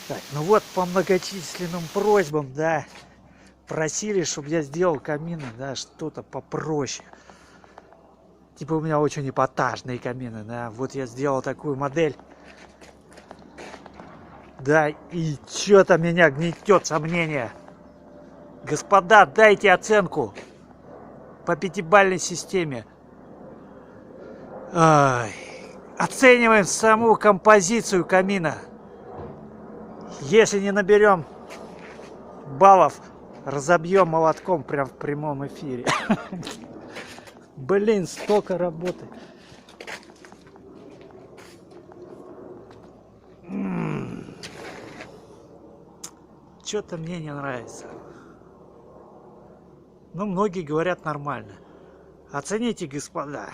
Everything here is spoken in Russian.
Так, ну вот по многочисленным просьбам, да, просили, чтобы я сделал камины, да, что-то попроще. Типа у меня очень эпатажные камины, да. Вот я сделал такую модель. Да, и что-то меня гнетет сомнение. Господа, дайте оценку по пятибалльной системе. Ай. Оцениваем саму композицию камина. Если не наберем баллов, разобьем молотком прям в прямом эфире. Блин, столько работы. Что-то мне не нравится. Ну, многие говорят нормально. Оцените, господа.